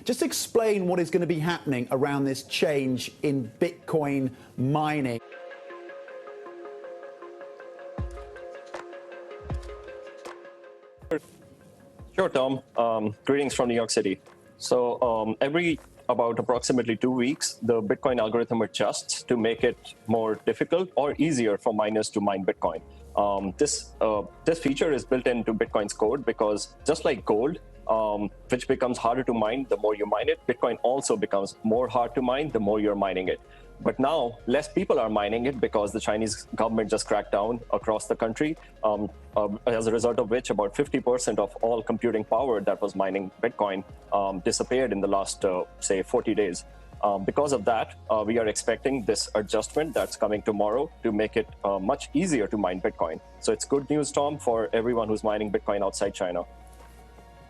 Just explain what is going to be happening around this change in Bitcoin mining. Sure, Tom. Greetings from New York City. So every about approximately 2 weeks, the Bitcoin algorithm adjusts to make it more difficult or easier for miners to mine Bitcoin. This feature is built into Bitcoin's code because just like gold, which becomes harder to mine the more you mine it, Bitcoin also becomes more hard to mine the more you're mining it. But now less people are mining it because the Chinese government just cracked down across the country, as a result of which about 50% of all computing power that was mining Bitcoin disappeared in the last, say, 40 days. Because of that, we are expecting this adjustment that's coming tomorrow to make it much easier to mine Bitcoin. So it's good news, Tom, for everyone who's mining Bitcoin outside China.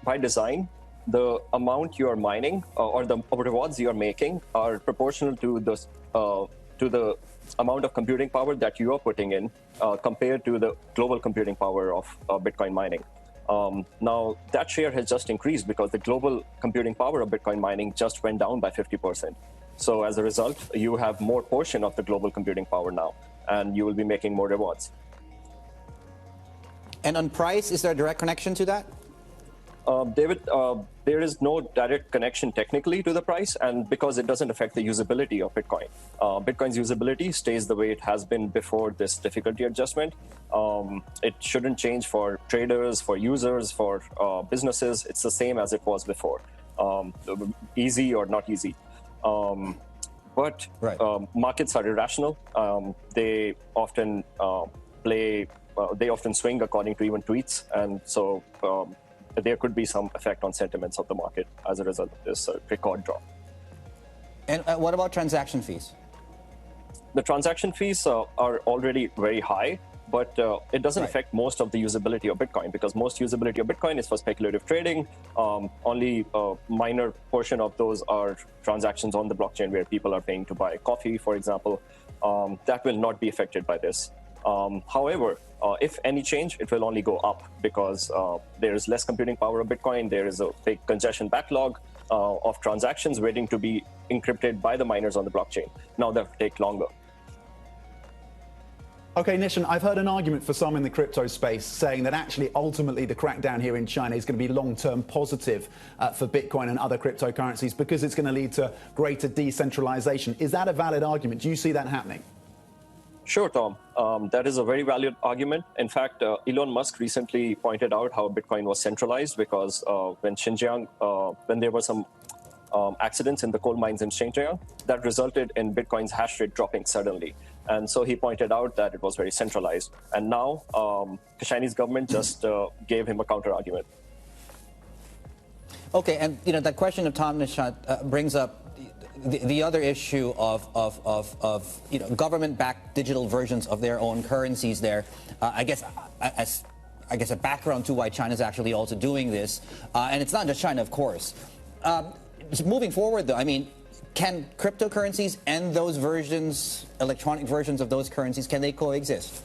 By design, the amount you're mining or the rewards you're making are proportional to the amount of computing power that you are putting in compared to the global computing power of Bitcoin mining. Now, that share has just increased because the global computing power of Bitcoin mining just went down by 50%. So as a result, you have more portion of the global computing power now, and you will be making more rewards. And on price, is there a direct connection to that? David, there is no direct connection technically to the price, and because it doesn't affect the usability of Bitcoin. Bitcoin's usability stays the way it has been before this difficulty adjustment. It shouldn't change for traders, for users, for businesses. It's the same as it was before, easy or not easy. But markets are irrational. They often they often swing according to even tweets, and so there could be some effect on sentiments of the market as a result of this record drop. And what about transaction fees? The transaction fees are already very high, but it doesn't affect most of the usability of Bitcoin, because most usability of Bitcoin is for speculative trading. Only a minor portion of those are transactions on the blockchain where people are paying to buy coffee, for example. That will not be affected by this. However, if any change, it will only go up because there is less computing power of Bitcoin. There is a big congestion backlog of transactions waiting to be encrypted by the miners on the blockchain. Now that will take longer. Okay, Nishant, I've heard an argument for some in the crypto space saying that actually ultimately the crackdown here in China is going to be long-term positive for Bitcoin and other cryptocurrencies because it's going to lead to greater decentralization. Is that a valid argument? Do you see that happening? Sure, Tom. That is a very valid argument. In fact, Elon Musk recently pointed out how Bitcoin was centralized because when Xinjiang, when there were some accidents in the coal mines in Xinjiang, that resulted in Bitcoin's hash rate dropping suddenly. And so he pointed out that it was very centralized. And now the Chinese government just gave him a counter argument. Okay, and that question of Tom, Nishant, brings up the other issue of government-backed digital versions of their own currencies there. I guess a background to why China's actually also doing this, and it's not just China, of course. Moving forward, though, I mean, can cryptocurrencies and those versions, electronic versions of those currencies, can they coexist?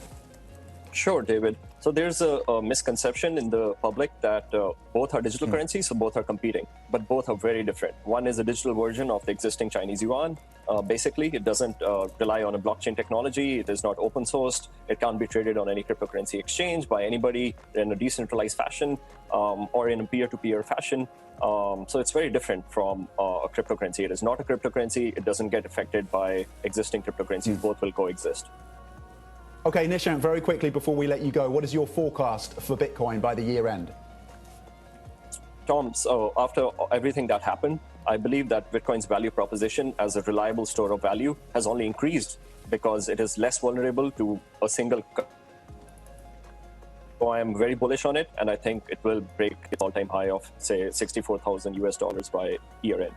Sure, David. So there's a misconception in the public that both are digital currencies, so both are competing, but both are very different. One is a digital version of the existing Chinese yuan. Basically, it doesn't rely on a blockchain technology. It is not open sourced. It can't be traded on any cryptocurrency exchange by anybody in a decentralized fashion or in a peer-to-peer fashion. So it's very different from a cryptocurrency. It is not a cryptocurrency. It doesn't get affected by existing cryptocurrencies. Both will coexist. Okay, Nishant, very quickly before we let you go, what is your forecast for Bitcoin by the year end? Tom, so after everything that happened, I believe that Bitcoin's value proposition as a reliable store of value has only increased because it is less vulnerable to a single. So I am very bullish on it, and I think it will break its all-time high of, say, $64,000 by year end.